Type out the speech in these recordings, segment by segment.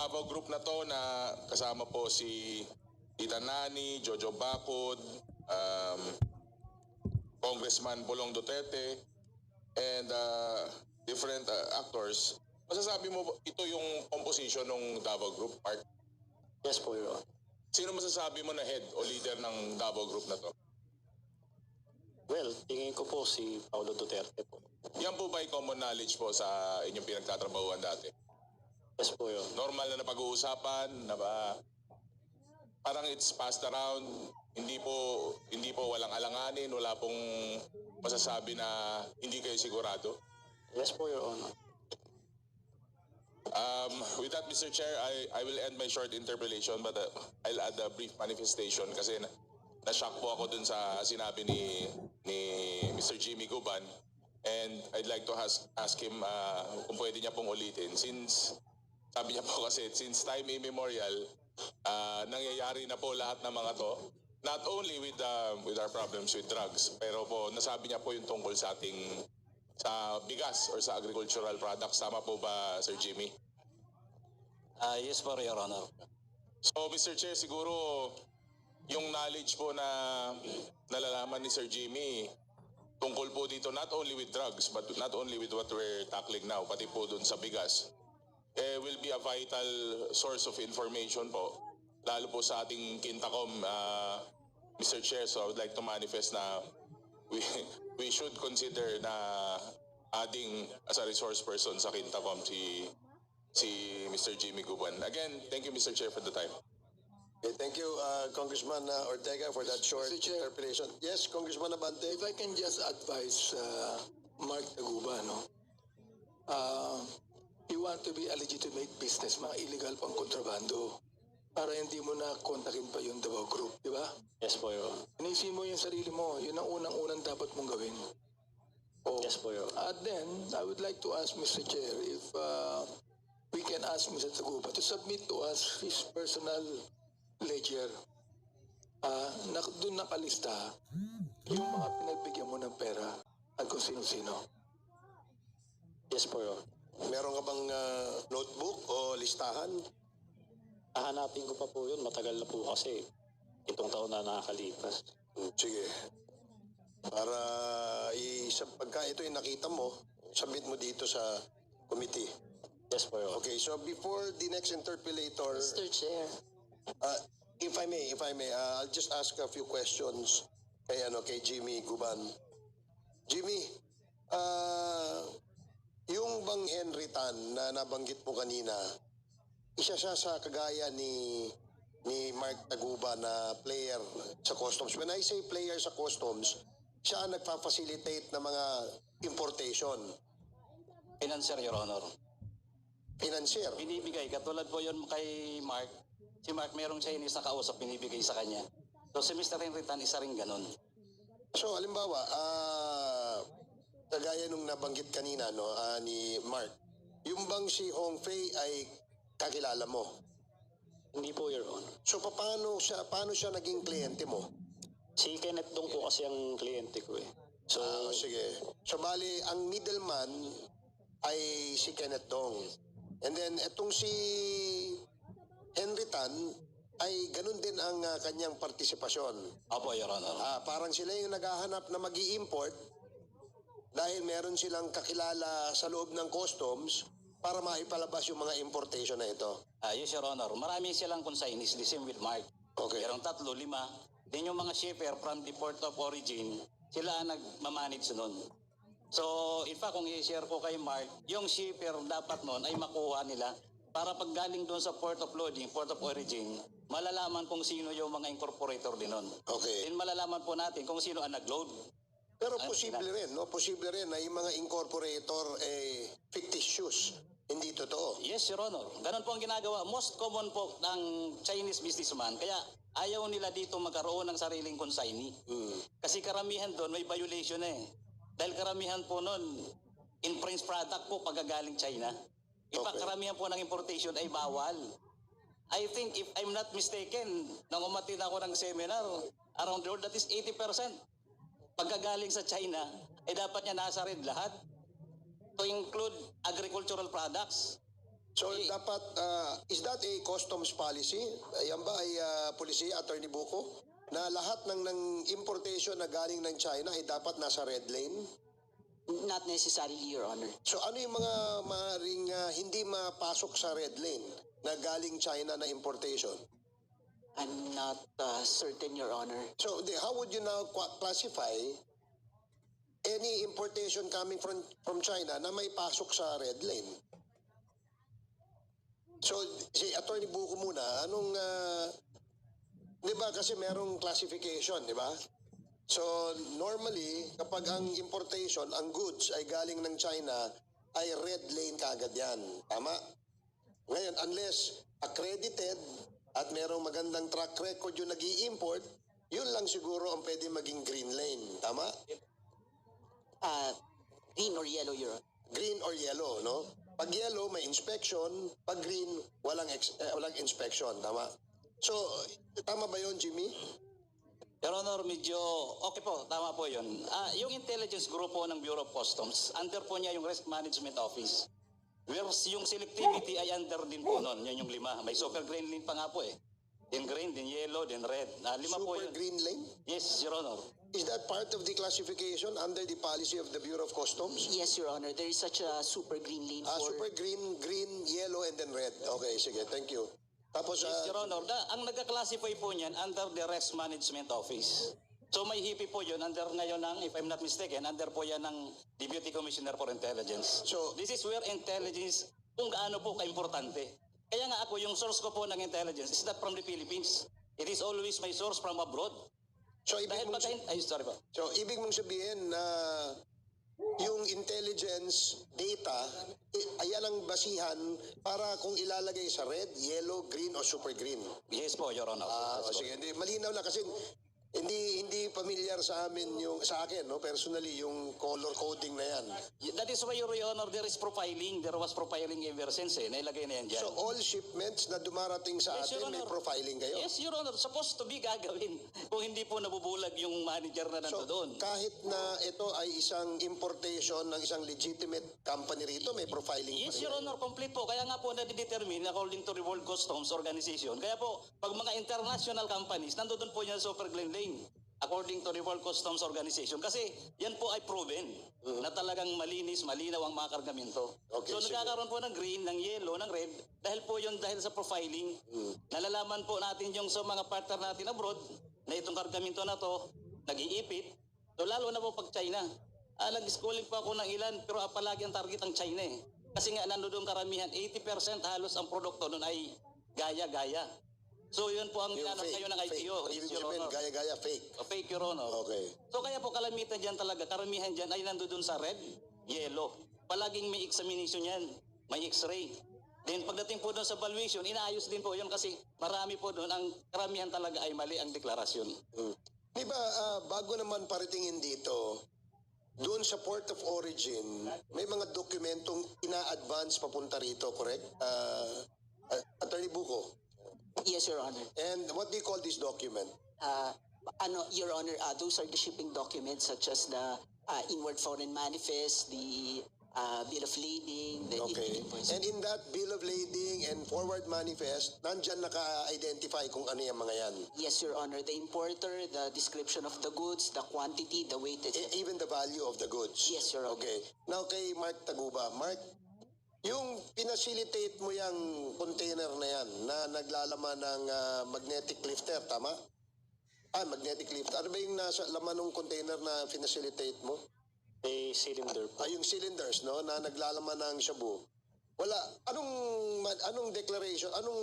Davao Group na to na kasama po si Tita Nani, Jojo Bacod, Congressman Bolong Duterte, and different actors. Masasabi mo ito yung composition ng Davao Group, Mark? Yes po, Your Honor. Sino masasabi mo na head o leader ng Davao Group na to? Well, tingin ko po si Paulo Duterte po. Yan po ba yung common knowledge po sa inyong pinagtatrabahuan dati? Yes po, Your Honor. Normal na napag-uusapan, na ba, parang it's passed around, hindi po walang alanganin, wala pong masasabi na hindi kayo sigurado? Yes po, Your Honor. With that, Mr. Chair, I will end my short interpellation, but I'll add a brief manifestation kasi na-shock po ako dun sa sinabi ni Mr. Jimmy Guban, and I'd like to ask him kung pwede niya pong ulitin. Since sabi niya po kasi since time immemorial, nangyayari na po lahat ng mga to, not only with our problems with drugs, pero po nasabi niya po yung tungkol sa ating sa bigas or sa agricultural products. Tama po ba, Sir Jimmy? Yes po, Your Honor. So, Mr. Chair, siguro yung knowledge po na nalalaman ni Sir Jimmy tungkol po dito not only with drugs but not only with what we're tackling now, pati po dun sa bigas, will be a vital source of information po, lalo po sa ating Quintacom, Mr. Chair. So I would like to manifest na we should consider na adding as a resource person sa Quintacom si Mr. Jimmy Guban. Again, thank you, Mr. Chair, for the time. Okay, thank you, Congressman Ortega, for that short interpellation. Yes, Congressman Abante. If I can just advise Mark Taguba, no? You want to be a legitimate business, mga illegal pang kontrabando, para hindi mo na kontakin pa yung Davao Group, di ba? Yes po, Your Honor. Inisip mo yung sarili mo, yun ang unang-unang dapat mong gawin. Oh. Yes po, Your Honor. At then, I would like to ask Mr. Chair if we can ask Mr. Taguba to submit to us his personal ledger. Doon nakalista yung mga pinagbigyan mo ng pera at kung sino-sino. Yes po, Your Honor. Meron ka bang notebook o listahan? Hahanapin ko pa po yun. Matagal na po kasi itong taon na nakakalipas. Sige. Para pagka ito yung nakita mo, submit mo dito sa committee. Yes po, Your Honor. Okay, so before the next interpellator, Mr. Chair. if I may, I'll just ask a few questions kay Jimmy Guban. Jimmy, yung bang Henry Tan na nabanggit mo kanina, isa siya sa kagaya ni Mark Taguba na player sa customs. When I say player sa customs, siya ang nagpa-facilitate ng mga importation. Financier, Your Honor. Financier. Binibigay. Katulad po yun kay Mark. Si Mark merong Chinese na kausap, binibigay sa kanya. So si Mr. Henry Tan, isa rin ganun. So, halimbawa, kagaya nung nabanggit kanina ni Mark, yung bang si Hong Fei ay kakilala mo? Hindi po, Your Honor. So, paano siya naging kliyente mo? Si Kenneth Dong po kasi ang kliyente ko eh. So, Sige. So, bali, ang middleman ay si Kenneth Dong. And then, etong si Henry Tan ay ganun din ang kanyang partisipasyon. opo, Your Honor. Parang sila yung naghahanap na mag-i-import dahil meron silang kakilala sa loob ng customs para maipalabas yung mga importation na ito. Yes, Your Honor. Marami silang consignees, the same with Mark. Okay. Merong 3, 5. Then yung mga shipper from the port of origin, sila ang nagmamanage nun. So, in fact, kung i-share ko kay Mark, yung shipper dapat nun ay makuha nila para pag galing doon sa port of loading, port of origin, malalaman kung sino yung mga incorporator din nun. Okay. Then malalaman po natin kung sino ang nag-load. Pero posible rin, no? Posible rin na yung mga incorporator fictitious. Hindi totoo. Yes, Your Honor. Ganun po ang ginagawa. Most common po ng Chinese businessman. Kaya ayaw nila dito magkaroon ng sariling consignee. Kasi karamihan doon may violation eh. Dahil karamihan po noon, in-French product po pagkagaling China. Ipa karamihan po ng importation ay bawal. I think if I'm not mistaken, nang umatin ako ng seminar, around the world, that is 80%. Pagkagaling sa China, ay dapat niya nasa rin lahat to include agricultural products. So dapat, is that a customs policy? Yan ba ay policy, Attorney Buko? Na lahat ng importation na galing ng China ay dapat nasa red lane? Not necessarily, Your Honor. So ano yung mga maaaring hindi mapasok sa red lane na galing China na importation? I'm not certain, Your Honor. So how would you now classify any importation coming from China na may pasok sa red lane? So si Attorney Buko muna, anong, di ba kasi merong classification, di ba? So normally, kapag ang importation, ang goods ay galing ng China, ay red lane kagad yan. Tama? Ngayon, unless accredited at merong magandang track record yung nag-i-import, yun lang siguro ang pwede maging green lane. Tama? Green or yellow, Your Honor. Green or yellow, no? Pag yellow, may inspection. Pag green, walang inspection. Tama? So, tama ba yun, Jimmy? Your Honor, medyo okay po, tama po yun. Yung intelligence group po ng Bureau of Customs, under po niya yung Risk Management Office. Whereas yung selectivity ay under din po nun, yun yung 5. May super green lane pa nga po eh. Then green, then yellow, then red. 5 po Super yun. green lane? Yes, Your Honor. Is that part of the classification under the policy of the Bureau of Customs? Yes, Your Honor. There is such a super green lane for... Super green, yellow, and then red. Okay, sige, thank you. Tapos, Yes, Your Honor. Ang nagka-classify po niyan under the Risk Management Office. So may HIPI po yun, under ngayon ng, if I'm not mistaken, under po yan ng Deputy Commissioner for Intelligence. So- this is where intelligence, kung gaano po kaimportante. Kaya nga ako, yung source ko po ng intelligence is not from the Philippines. It is always my source from abroad. so, ibig Dahil mong, sorry po. so, ibig mong sabihin na yung intelligence data, ayan ang basihan para kung ilalagay sa red, yellow, green, o super green. Yes po, Your Honor. Sige, hindi, malinaw na kasi hindi familiar sa amin sa akin, no, personally, yung color coding na yan. That is why, Your Honor, there is profiling. There was profiling ever since eh. Nailagay na yan dyan. So all shipments na dumarating sa Yes, Your atin, may Honor. profiling kayo? Yes, Your Honor. Supposed to be gagawin. Kung hindi po nabubulag yung manager na So, nando doon. kahit na ito ay isang importation ng isang legitimate company rito, may profiling Yes, pa rin. Your Honor, complete po. Kaya nga po nadidetermine according to the World Customs Organization. Kaya po, pag mga international companies, nandoon po yan sa Super Green Lane. According to the World Customs Organization. Kasi yan po ay proven na talagang malinis, malinaw ang mga kargamento. Okay, So sige. nagkakaroon po ng green, ng yellow, ng red. Dahil po yun dahil sa profiling. Nalalaman po natin yung sa mga partner natin abroad na itong kargamento na to, nag-iipit. So lalo na po pag China. Nag-schooling pa ako ng ilan pero palagi ang target ang China eh. Kasi nga nandoon karamihan, 80% halos ang produkto nun ay gaya-gaya. So yun po ang Yung nilalak ngayon ng IPO. Ibig Yes, Your sabihin, Honor. gaya-gaya, fake. Fake, Your Honor. Okay. So kaya po kalamitan dyan talaga, karamihan dyan ay nandoon sa red, yellow. Palaging may examination yan, may x-ray. Then pagdating po doon sa valuation, inaayos din po yun kasi marami po doon, ang karamihan talaga ay mali ang deklarasyon. Di ba, bago naman paratingin dito, doon sa port of origin, may mga dokumentong ina-advance papunta rito, correct? Attorney Buko. Yes, Your Honor. And what do you call this document? Your Honor, those are the shipping documents such as the inward foreign manifest, the bill of lading, the Okay. invoice. And in that bill of lading and forward manifest, nandyan naka-identify kung ano yung mga yan. Yes, Your Honor. The importer, the description of the goods, the quantity, the weight, etc. Even the value of the goods. Yes, Your Honor. Okay. Now kay Mark Taguba. Mark, yung pinacilitate mo yung container na yan na naglalaman ng magnetic lifter, tama? Magnetic lifter. Ano ba yung nasa laman ng container na pinacilitate mo? Cylinder po. Yung cylinders, no, na naglalaman ng shabu. Wala. Anong declaration? Anong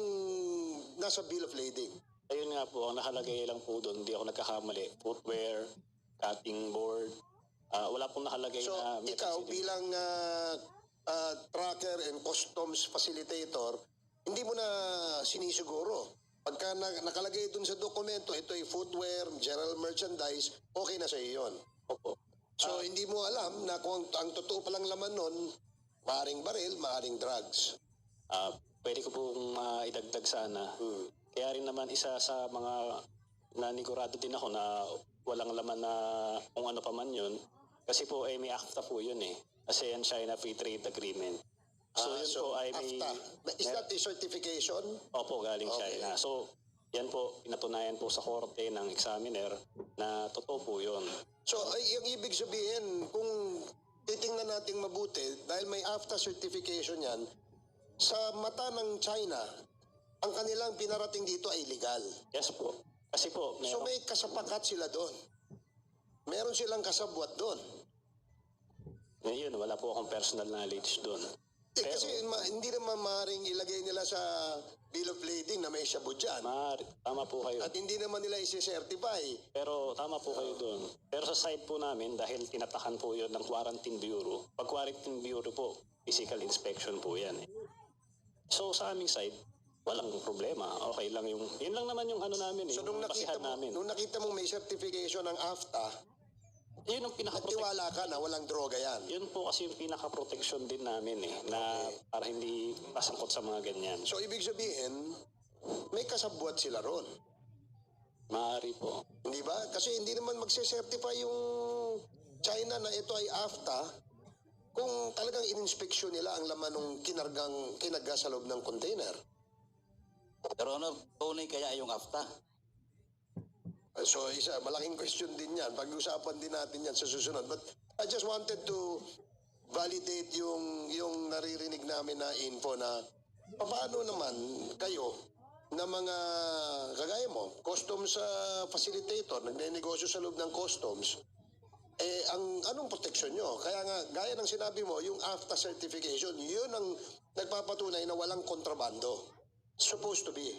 nasa bill of lading? Ayun nga po, ang nakalagay lang po doon, hindi ako nagkakamali. Footwear, cutting board. Wala pong nakalagay So, na... ikaw bilang tracker and customs facilitator, hindi mo na sinisiguro. Pagka nakalagay dun sa dokumento, ito ay footwear, general merchandise, okay na sa iyo yun. Opo. So, hindi mo alam na kung ang totoo palang laman nun, maaring baril, maaring drugs. Pwede ko pong idagdag sana. Kaya rin naman isa sa mga nanigurado din ako na walang laman na kung ano pa man yun. Kasi po may ACTA po yun eh. ASEAN China Free Trade Agreement. So yun po ay may... AFTA. Is that a certification? Opo, galing Okay. China. So, yan po, pinatunayan po sa korte ng examiner na totoo po yun. So, ay, yung ibig sabihin, kung titingnan natin mabuti, dahil may AFTA certification yan, sa mata ng China, ang kanilang pinarating dito ay legal. Yes po. Kasi po, So, meron, may kasapakat sila doon. Meron silang kasabwat doon. yun, wala po akong personal knowledge doon. Pero, Kasi hindi naman maaaring ilagay nila sa bill of lading na may shabu dyan. tama po kayo. At hindi naman nila isi-certify. Pero tama po kayo doon. Pero sa side po namin, dahil tinatakan po yun ng Quarantine Bureau, pag Quarantine Bureau po, physical inspection po yan. So sa aming side, walang problema. Okay lang yung, yun lang naman yung ano namin So, yung basihan namin. nung nakita mong may certification ng AFTA, Yun ang natiwala ka na walang droga yan. Yun po kasi yung pinaka-protection din namin na para hindi pasangkot sa mga ganyan. So, ibig sabihin, may kasabwat sila ron. Maaari po. Hindi ba? Kasi hindi naman magse-certify yung China na ito ay AFTA kung talagang in-inspection nila ang laman ng kinarga sa loob ng container. Pero ano, tunay kaya yung AFTA? So, malaking question din yan. Pag-usapan din natin yan sa susunod. But I just wanted to validate yung naririnig namin na info na paano naman kayo na mga kagaya mo, customs facilitator, nagnenegosyo sa loob ng customs, anong protection nyo? Kaya nga, gaya ng sinabi mo, yung AFTA certification, yun ang nagpapatunay na walang kontrabando. Supposed to be.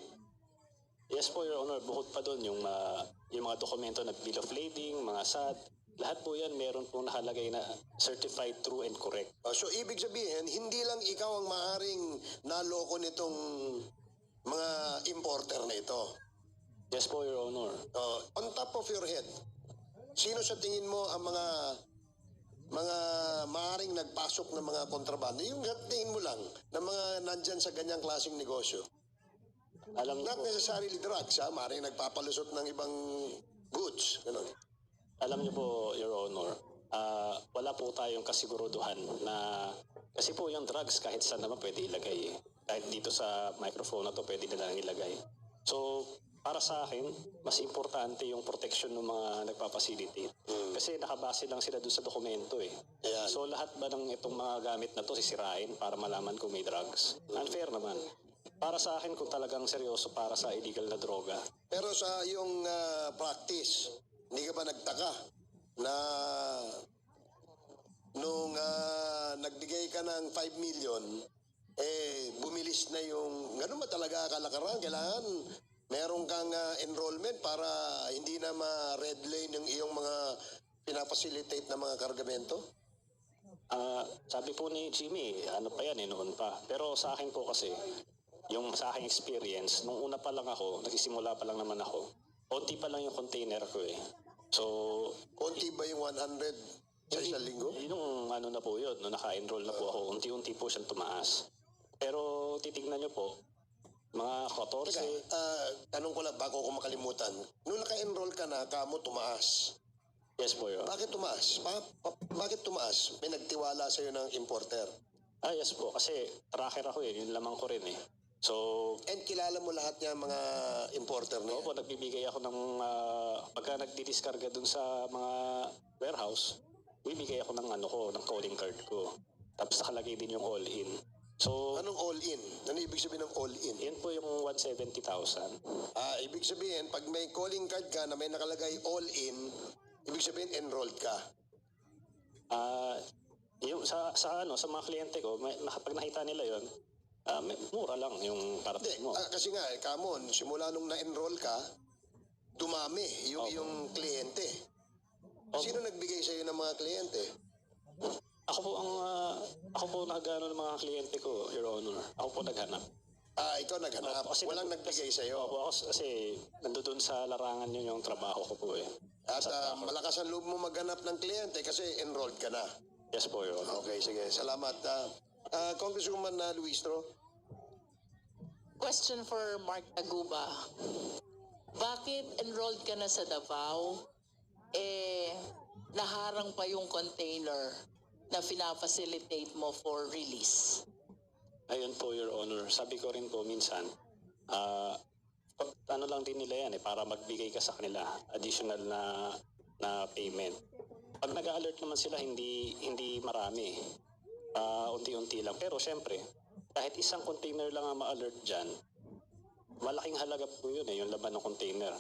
Yes po, Your Honor. Bukod pa doon, yung mga dokumento na bill of lading, mga SAT, lahat po yan meron po nakalagay na certified true and correct. So, ibig sabihin, hindi lang ikaw ang maaring naloko nitong mga importer na ito. Yes po, Your Honor. On top of your head, sino sa tingin mo ang mga maaring nagpasok ng mga kontrabando? Yung tingin mo lang na mga nandyan sa ganyang klaseng negosyo. Alam niyo Not po, necessarily drugs, maaring nagpapalusot ng ibang goods. Ganun. alam niyo po, Your Honor, wala po tayong kasiguruduhan na kasi po yung drugs kahit saan naman pwede ilagay. Kahit dito sa microphone na to pwede nilang ilagay. So, para sa akin, mas importante yung protection ng mga nagpapacilitate. Kasi nakabase lang sila doon sa dokumento eh. Ayan. So, lahat ba ng itong mga gamit na to sisirain para malaman kung may drugs? Unfair naman. Para sa akin, kung talagang seryoso para sa illegal na droga, Pero sa iyong practice, hindi ka ba nagtaka na nung nagbigay ka ng 5 million, bumilis na yung, gano'n ba talaga kalakaran? Kailangan meron kang enrollment para hindi na ma-red lane yung iyong mga pinapacilitate na mga kargamento? sabi po ni Jimmy, ano pa yan noon pa. Pero sa akin po kasi, yung sa aking experience, nung una pa lang ako, nagsisimula pa lang naman ako, konti pa lang yung container ko eh. So, Konti ba yung 100 sa isang linggo? yung ano na po yun, nung naka-enroll na po ako, unti-unti po siyang tumaas. Pero titignan nyo po, mga 14, Teka, tanong ko lang bago ko makalimutan. Nung naka-enroll ka na, kamo tumaas. yes po yun. Bakit tumaas? Bakit tumaas? May nagtiwala sa'yo ng importer. Yes po, kasi tracker ako yun lamang ko rin eh. So, And kilala mo lahat niya mga importer na yan. opo, nagbibigay ako ng, pagka nagdidiskarga dun sa mga warehouse, bibigay ako ng ng calling card ko. Tapos nakalagay din yung all-in. So, Anong all-in? Ano ibig sabihin ng all-in? yun po yung 170,000. Ibig sabihin, pag may calling card ka na may nakalagay all-in, ibig sabihin enrolled ka. Yung sa mga kliyente ko, pag nakita nila yon, mura lang yung para Hindi, mo. kasi nga, kamon, simula nung na-enroll ka, dumami yung kliyente. Sino nagbigay sa'yo ng mga kliyente? Ako po nagano ng mga kliyente ko, Your Honor. Ako po naghanap. Ikaw naghanap. Kasi Walang nagbigay sa'yo. Opo, ako kasi nandoon sa larangan yun yung trabaho ko po eh. At malakas ang loob mo maghanap ng kliyente kasi enrolled ka na. Yes po, Your Honor. Okay, sige. Salamat. Congresswoman Luistro. Question for Mark Taguba. Bakit enrolled ka na sa Davao? Naharang pa yung container na fina-facilitate mo for release. Ayun po, Your Honor. Sabi ko rin po minsan, ano lang din nila yan para magbigay ka sa kanila additional na payment. Pag nag-alert naman sila, hindi marami. Unti-unti lang. Pero syempre, kahit isang container lang ang ma-alert dyan, malaking halaga po yun yung laman ng container.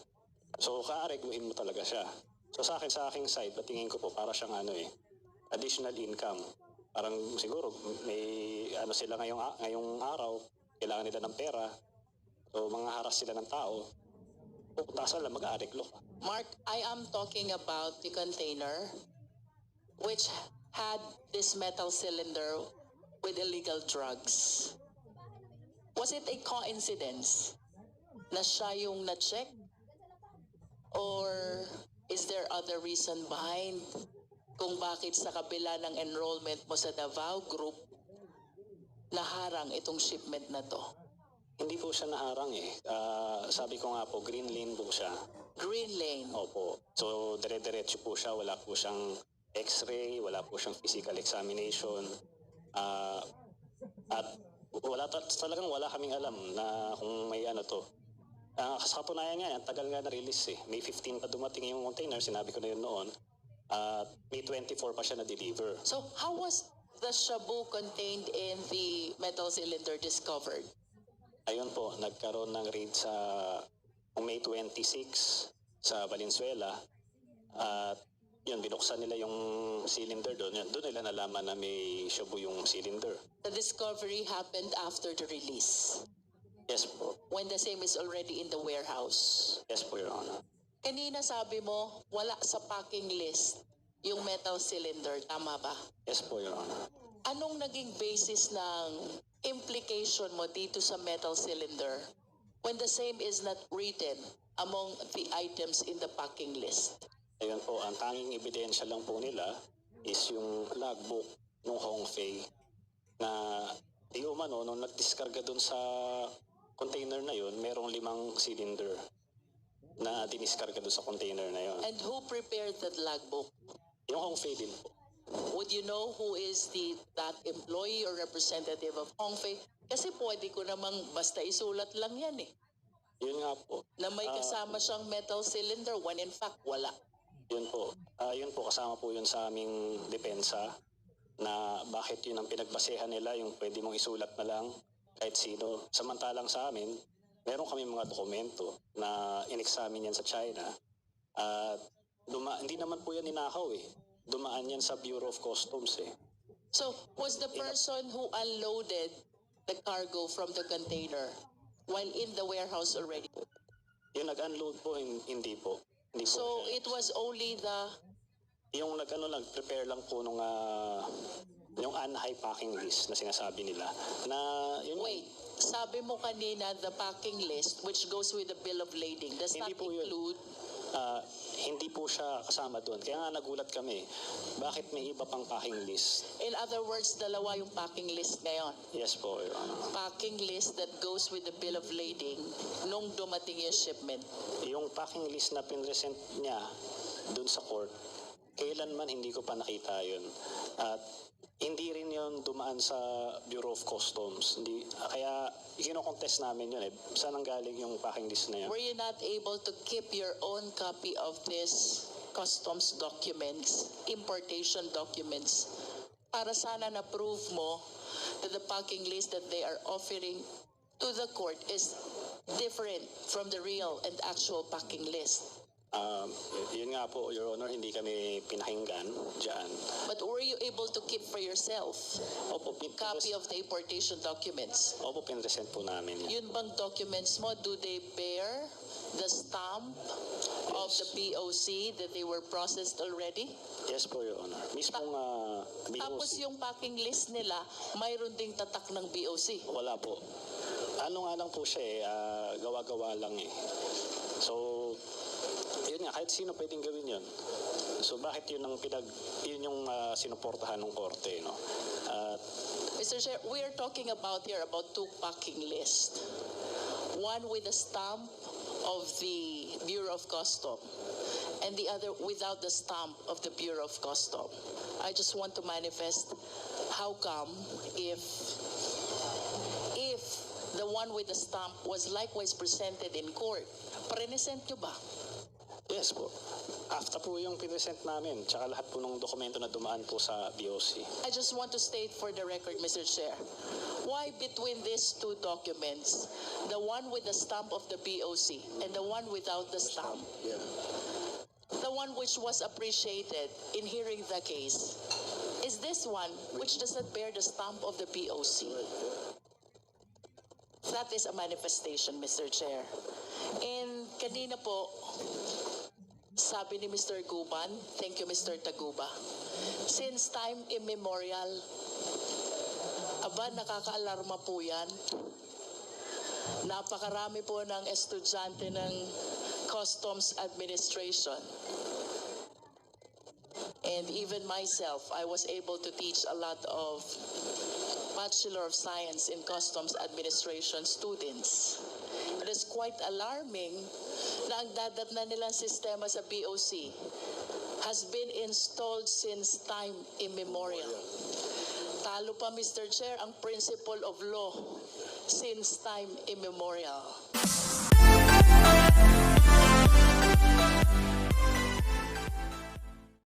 So, kaareguhin mo talaga siya. So, sa aking side, patingin ko po, para siyang additional income. Parang siguro, may sila ngayong araw, kailangan nila ng pera. So, mga haras sila ng tao. Pupunta sila, mag-aareglo ka. Mark, I am talking about the container which had this metal cylinder with illegal drugs. Was it a coincidence na siya yung na-check? Or is there other reason behind kung bakit sa kabila ng enrollment mo sa Davao Group, naharang itong shipment na to? Hindi po siya naharang sabi ko nga po, green lane po siya. Green lane. Opo. So, dire-diretso po siya. Wala po siyang x-ray, wala po siyang physical examination. At talagang wala kaming alam na kung may to. Sa katunayan nga, ang tagal nga na-release May 15 pa dumating yung container, sinabi ko na yun noon. May 24 pa siya na-deliver. So how was the shabu contained in the metal cylinder discovered? Ayun po, nagkaroon ng raid sa May 26 sa Valenzuela. At yun, binuksan nila yung cylinder doon. Doon nila nalaman na may shabu yung cylinder. The discovery happened after the release, Yes po. when the same is already in the warehouse. Yes po, Your Honor. Kanina sabi mo, wala sa packing list yung metal cylinder. Tama ba? Yes po, Your Honor. Anong naging basis ng implication mo dito sa metal cylinder when the same is not written among the items in the packing list? Ayun po, ang tanging ebidensya lang po nila is yung logbook ng Hongfei na di umano, nung nagdiskarga dun sa container na yun, merong 5 cylinder na diniskarga dun sa container na yun. And who prepared that logbook? Yung Hongfei din po. Would you know who is that employee or representative of Hongfei? Kasi pwede ko namang basta isulat lang yan Yun nga po. na may kasama siyang metal cylinder when in fact wala. Yun po. Yun po, kasama po yun sa aming depensa na bakit yun ang pinagbasehan nila, yung pwede mong isulat na lang kahit sino. Samantalang sa amin, meron kami mga dokumento na in-examine yan sa China. At hindi naman po yan ninakaw Dumaan yan sa Bureau of Customs So, was the person who unloaded the cargo from the container while in the warehouse already? Yung nag-unload po, hindi po. Hindi po So, siya. it was only Yung nag-prepare lang po nung yung unhigh packing list na sinasabi nila. Na, yun, Wait, sabi mo kanina the packing list which goes with the bill of lading. Does Hindi that po yun. include? Hindi po siya kasama doon. Kaya nga nagulat kami, bakit may iba pang packing list? In other words, dalawa yung packing list ngayon. Yes po, Your Honor. Packing list that goes with the bill of lading nung dumating yung shipment. Yung packing list na pinresent niya doon sa court, kailanman hindi ko pa nakita yun. At hindi rin yun dumaan sa Bureau of Customs. Kaya kino-contest namin yun Saan ang galing yung packing list na yun? Were you not able to keep your own copy of this customs documents, importation documents, para sana na-prove mo that the packing list that they are offering to the court is different from the real and actual packing list? Yun nga po, Your Honor, hindi kami pinakinggan dyan. But were you able to keep for yourself Opo, copy of the importation documents? Opo, pinresent po namin yan. Yun bang documents mo, do they bear the stamp of the POC that they were processed already? Yes po, Your Honor. Mismong Tapos BOC. yung packing list nila, mayroon ding tatak ng BOC. Wala po. Ano nga lang po siya gawa-gawa lang So, yun nga, kahit sino pwedeng gawin yun. So, bakit yun yung sinuportahan ng korte, no? Mr. Chair, we are talking about two packing lists. One with the stamp of the Bureau of Customs and the other without the stamp of the Bureau of Customs. I just want to manifest how come if the one with the stamp, was likewise presented in court. Present nyo ba? Yes po. After po yung present namin, tsaka lahat po ng dokumento na dumaan po sa BOC. I just want to state for the record, Mr. Chair, why between these two documents, the one with the stamp of the BOC and the one without the stamp, the one which was appreciated in hearing the case, is this one which does not bear the stamp of the BOC? That is a manifestation, Mr. Chair. And kanina po, sabi ni Mr. Guban, thank you Mr. Taguba, since time immemorial, aba nakakaalarma po yan. Napakarami po ng estudyante ng Customs Administration. And even myself, I was able to teach a lot of Bachelor of Science in Customs Administration students. It is quite alarming na ang dadatnan nilang sistema sa BOC has been installed since time immemorial. Talo pa, Mr. Chair, ang principle of law since time immemorial.